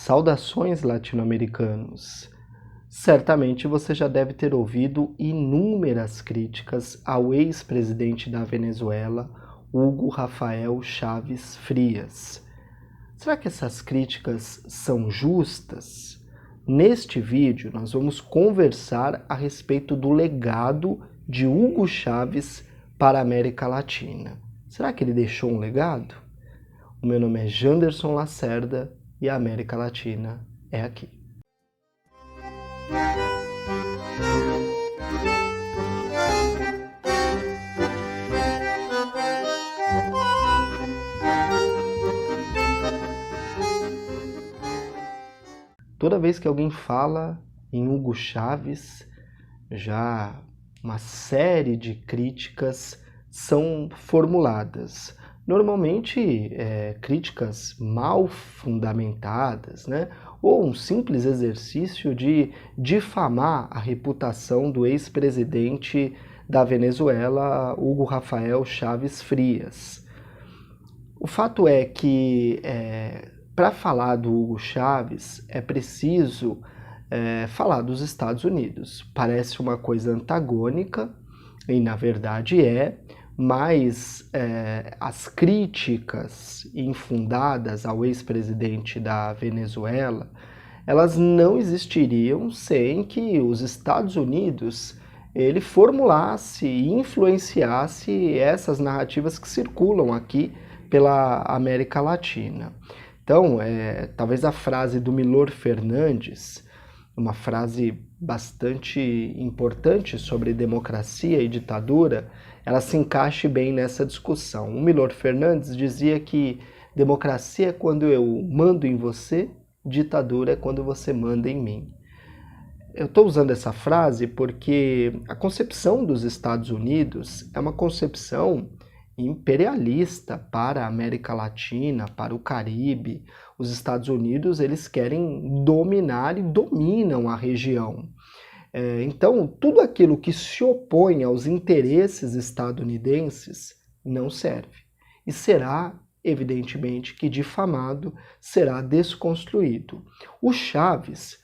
Saudações, latino-americanos! Certamente você já deve ter ouvido inúmeras críticas ao ex-presidente da Venezuela, Hugo Rafael Chávez Frias. Será que essas críticas são justas? Neste vídeo, nós vamos conversar a respeito do legado de Hugo Chávez para a América Latina. Será que ele deixou um legado? O meu nome é Janderson Lacerda e a América Latina é aqui. Toda vez que alguém fala em Hugo Chávez, já uma série de críticas são formuladas. Normalmente, críticas mal fundamentadas, né? Ou um simples exercício de difamar a reputação do ex-presidente da Venezuela, Hugo Rafael Chávez Frias. O fato é que, para falar do Hugo Chávez, é preciso falar dos Estados Unidos. Parece uma coisa antagônica, e na verdade mas as críticas infundadas ao ex-presidente da Venezuela, elas não existiriam sem que os Estados Unidos ele formulasse e influenciasse essas narrativas que circulam aqui pela América Latina. Então, talvez a frase do Milor Fernandes, uma frase bastante importante sobre democracia e ditadura, ela se encaixe bem nessa discussão. O Milor Fernandes dizia que democracia é quando eu mando em você, ditadura é quando você manda em mim. Eu estou usando essa frase porque a concepção dos Estados Unidos é uma concepção imperialista para a América Latina, para o Caribe. Os Estados Unidos, eles querem dominar e dominam a região. Então, tudo aquilo que se opõe aos interesses estadunidenses não serve. E será, evidentemente, que difamado, será desconstruído. O Chávez,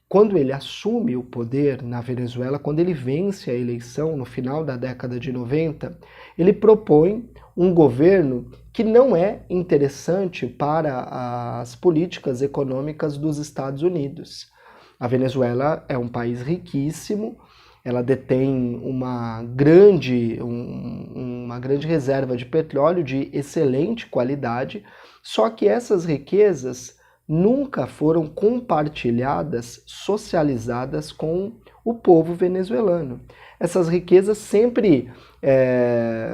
quando ele assume o poder na Venezuela, quando ele vence a eleição no final da década de 90, ele propõe um governo que não é interessante para as políticas econômicas dos Estados Unidos. A Venezuela é um país riquíssimo, ela detém uma grande reserva de petróleo de excelente qualidade, só que essas riquezas nunca foram compartilhadas, socializadas com o povo venezuelano. Essas riquezas sempre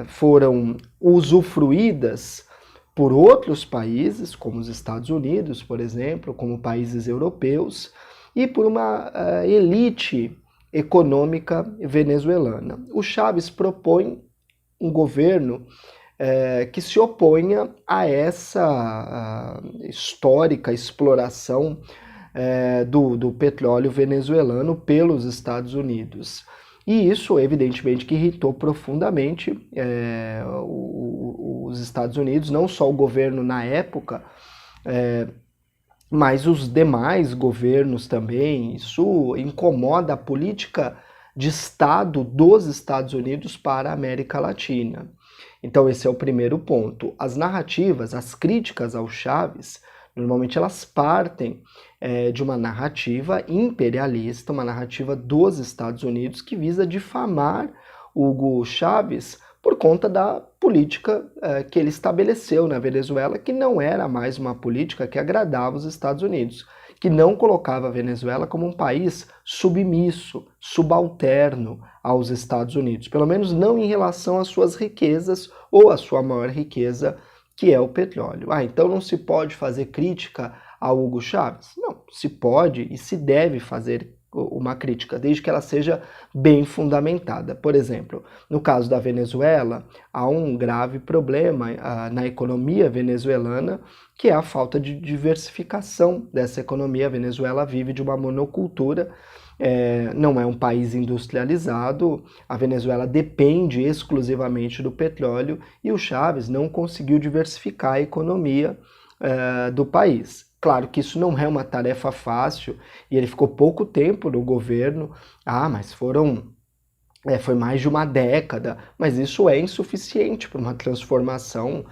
foram usufruídas por outros países, como os Estados Unidos, por exemplo, como países europeus, e por uma elite econômica venezuelana. O Chávez propõe um governo que se oponha a essa histórica exploração do petróleo venezuelano pelos Estados Unidos. E isso, evidentemente, que irritou profundamente os Estados Unidos, não só o governo na época, mas os demais governos também. Isso incomoda a política de Estado dos Estados Unidos para a América Latina. Então esse é o primeiro ponto. As narrativas, as críticas ao Chávez, normalmente elas partem de uma narrativa imperialista, uma narrativa dos Estados Unidos que visa difamar Hugo Chávez por conta da política que ele estabeleceu na Venezuela, que não era mais uma política que agradava os Estados Unidos, que não colocava a Venezuela como um país submisso, subalterno aos Estados Unidos, pelo menos não em relação às suas riquezas ou à sua maior riqueza, que é o petróleo. Então não se pode fazer crítica ao Hugo Chávez? Não, se pode e se deve fazer uma crítica, desde que ela seja bem fundamentada. Por exemplo, no caso da Venezuela, há um grave problema na economia venezuelana, que é a falta de diversificação dessa economia. A Venezuela vive de uma monocultura, não é um país industrializado, a Venezuela depende exclusivamente do petróleo e o Chávez não conseguiu diversificar a economia do país. claro que isso não é uma tarefa fácil, e ele ficou pouco tempo no governo, mas foi mais de uma década, mas isso é insuficiente para uma transformação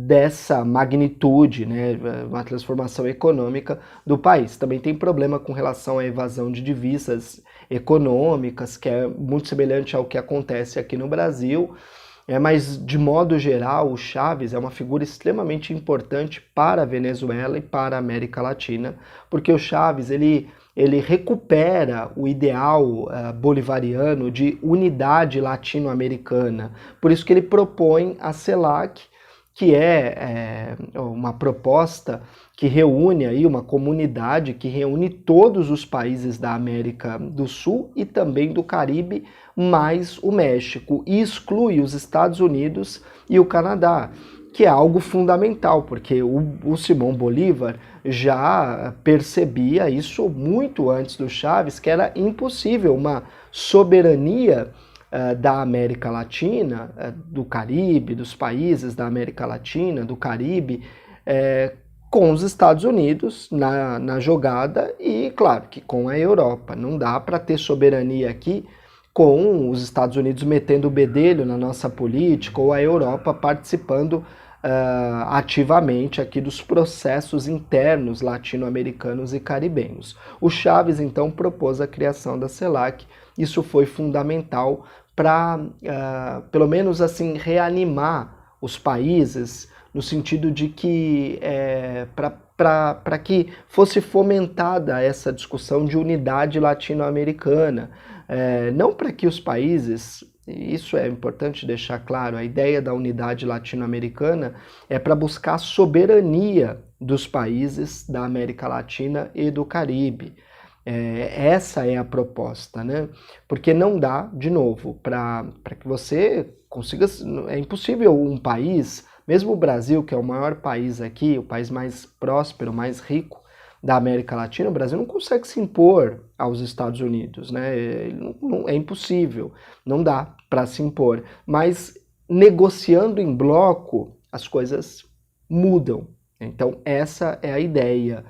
dessa magnitude, né, uma transformação econômica do país. Também tem problema com relação à evasão de divisas econômicas, que é muito semelhante ao que acontece aqui no Brasil, mas de modo geral o Chávez é uma figura extremamente importante para a Venezuela e para a América Latina, porque o Chávez ele recupera o ideal bolivariano de unidade latino-americana. Por isso que ele propõe a CELAC, que é uma proposta que reúne aí uma comunidade que reúne todos os países da América do Sul e também do Caribe, mais o México, e exclui os Estados Unidos e o Canadá, que é algo fundamental, porque o Simão Bolívar já percebia isso muito antes do Chávez, que era impossível uma soberania da América Latina, do Caribe, dos países da América Latina, do Caribe, com os Estados Unidos na jogada e, claro, que com a Europa. Não dá para ter soberania aqui com os Estados Unidos metendo o bedelho na nossa política ou a Europa participando ativamente aqui dos processos internos latino-americanos e caribenhos. O Chávez, então, propôs a criação da CELAC. Isso foi fundamental para, pelo menos assim, reanimar os países, no sentido de que, para que fosse fomentada essa discussão de unidade latino-americana, não para que os países, isso é importante deixar claro, a ideia da unidade latino-americana é para buscar a soberania dos países da América Latina e do Caribe. Essa é a proposta, né? Porque não dá, de novo, para que você consiga... É impossível um país, mesmo o Brasil, que é o maior país aqui, o país mais próspero, mais rico da América Latina, o Brasil não consegue se impor aos Estados Unidos, né? É impossível, não dá para se impor. Mas negociando em bloco, as coisas mudam. Então essa é a ideia.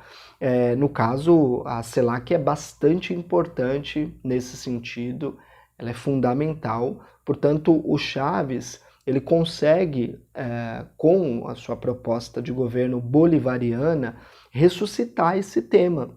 No caso, a CELAC é bastante importante nesse sentido, ela é fundamental. Portanto, o Chávez ele consegue, com a sua proposta de governo bolivariana, ressuscitar esse tema.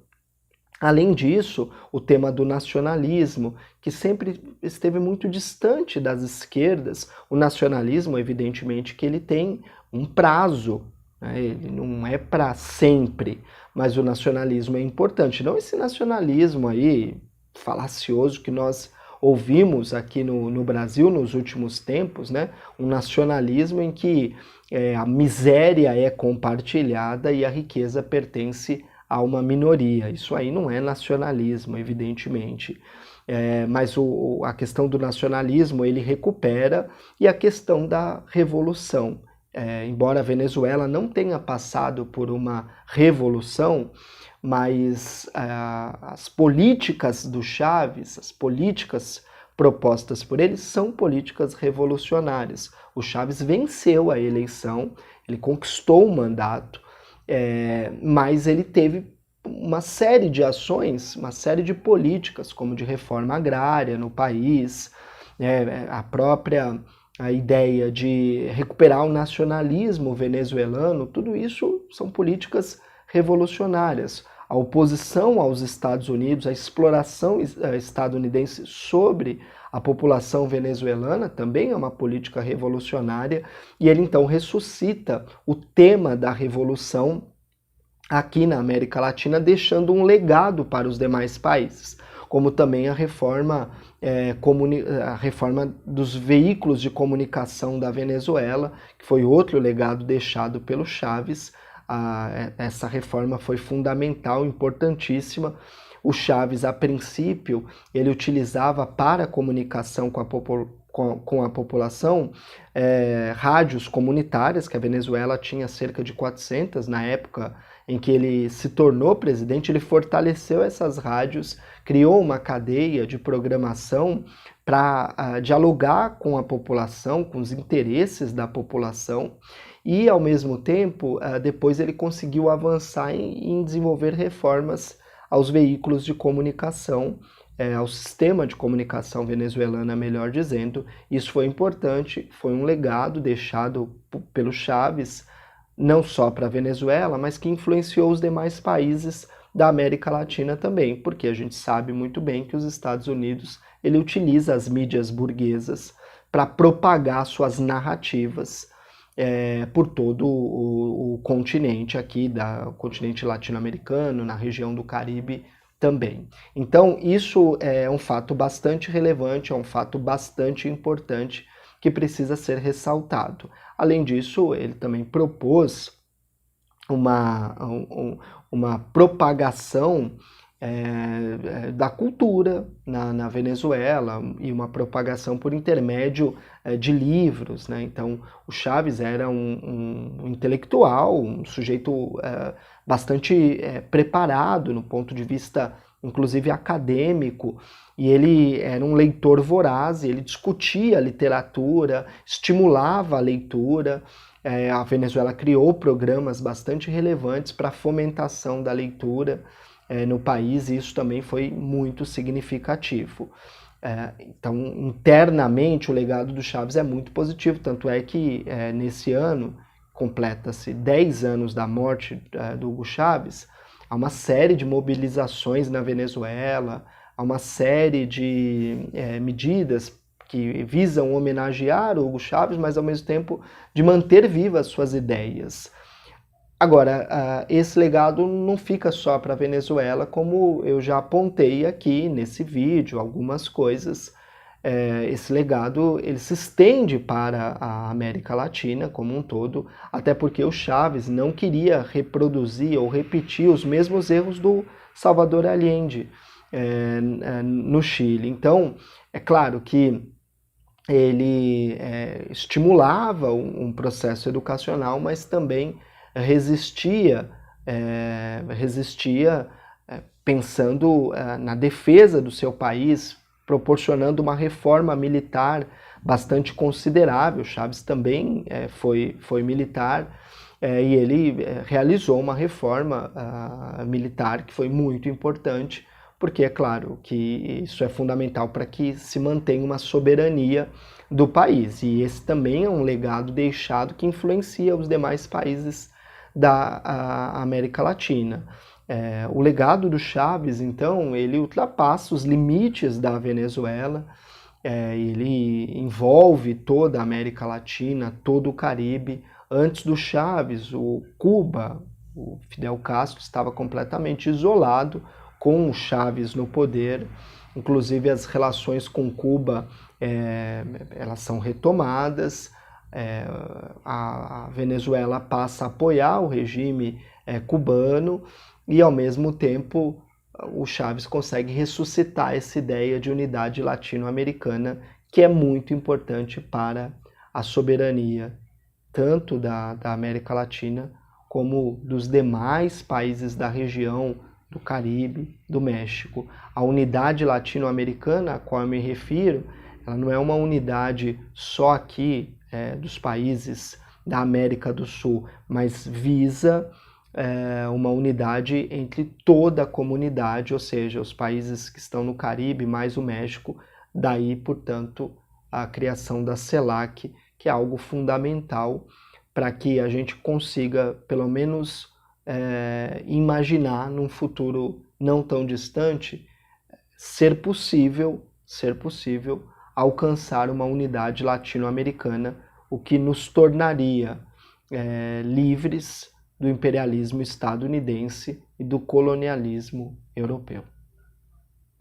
Além disso, o tema do nacionalismo, que sempre esteve muito distante das esquerdas, o nacionalismo, evidentemente, que ele tem um prazo, né? Ele não é para sempre, mas o nacionalismo é importante. Não esse nacionalismo aí falacioso que nós ouvimos aqui no Brasil nos últimos tempos, né? Um nacionalismo em que a miséria é compartilhada e a riqueza pertence a uma minoria. Isso aí não é nacionalismo, evidentemente. Mas a questão do nacionalismo ele recupera, e a questão da revolução. Embora a Venezuela não tenha passado por uma revolução, mas as políticas do Chávez, as políticas propostas por ele, são políticas revolucionárias. O Chávez venceu a eleição, ele conquistou o mandato, mas ele teve uma série de ações, uma série de políticas, como de reforma agrária no país, a ideia de recuperar o nacionalismo venezuelano, tudo isso são políticas revolucionárias. A oposição aos Estados Unidos, a exploração estadunidense sobre a população venezuelana também é uma política revolucionária, e ele então ressuscita o tema da revolução aqui na América Latina, deixando um legado para os demais países, como também a reforma dos veículos de comunicação da Venezuela, que foi outro legado deixado pelo Chávez. Essa reforma foi fundamental, importantíssima. O Chávez, a princípio, ele utilizava para a comunicação com a população rádios comunitárias, que a Venezuela tinha cerca de 400 na época em que ele se tornou presidente. Ele fortaleceu essas rádios, criou uma cadeia de programação para dialogar com a população, com os interesses da população, e, ao mesmo tempo, depois ele conseguiu avançar em desenvolver reformas aos veículos de comunicação, ao sistema de comunicação venezuelana, melhor dizendo. Isso foi importante, foi um legado deixado pelo Chávez, não só para a Venezuela, mas que influenciou os demais países da América Latina também, porque a gente sabe muito bem que os Estados Unidos ele utiliza as mídias burguesas para propagar suas narrativas por todo o continente aqui, o continente latino-americano, na região do Caribe também. Então, isso é um fato bastante relevante, é um fato bastante importante que precisa ser ressaltado. Além disso, ele também propôs uma propagação da cultura na Venezuela e uma propagação por intermédio de livros, né? Então, o Chávez era um intelectual, um sujeito bastante preparado no ponto de vista, inclusive, acadêmico, e ele era um leitor voraz, ele discutia a literatura, estimulava a leitura. A Venezuela criou programas bastante relevantes para a fomentação da leitura no país, e isso também foi muito significativo. Então, internamente, o legado do Chávez é muito positivo, tanto é que nesse ano completa-se 10 anos da morte do Hugo Chávez. Há uma série de mobilizações na Venezuela, há uma série de medidas que visam homenagear o Hugo Chávez, mas ao mesmo tempo de manter vivas suas ideias. Agora, esse legado não fica só para a Venezuela, como eu já apontei aqui nesse vídeo, algumas coisas. Esse legado ele se estende para a América Latina como um todo, até porque o Chávez não queria reproduzir ou repetir os mesmos erros do Salvador Allende no Chile. Então, é claro que ele estimulava um processo educacional, mas também resistia pensando na defesa do seu país, proporcionando uma reforma militar bastante considerável. Chávez também foi militar e ele realizou uma reforma militar que foi muito importante, porque é claro que isso é fundamental para que se mantenha uma soberania do país. E esse também é um legado deixado que influencia os demais países da América Latina. O legado do Chávez, então, ele ultrapassa os limites da Venezuela, ele envolve toda a América Latina, todo o Caribe. Antes do Chávez, Cuba, o Fidel Castro estava completamente isolado, com o Chávez no poder. Inclusive as relações com Cuba elas são retomadas, a Venezuela passa a apoiar o regime cubano e, ao mesmo tempo, o Chávez consegue ressuscitar essa ideia de unidade latino-americana, que é muito importante para a soberania tanto da América Latina como dos demais países da região do Caribe, do México. A unidade latino-americana a qual eu me refiro, ela não é uma unidade só aqui dos países da América do Sul, mas visa uma unidade entre toda a comunidade, ou seja, os países que estão no Caribe mais o México, daí, portanto, a criação da CELAC, que é algo fundamental para que a gente consiga, pelo menos, imaginar num futuro não tão distante, ser possível alcançar uma unidade latino-americana, o que nos tornaria livres do imperialismo estadunidense e do colonialismo europeu.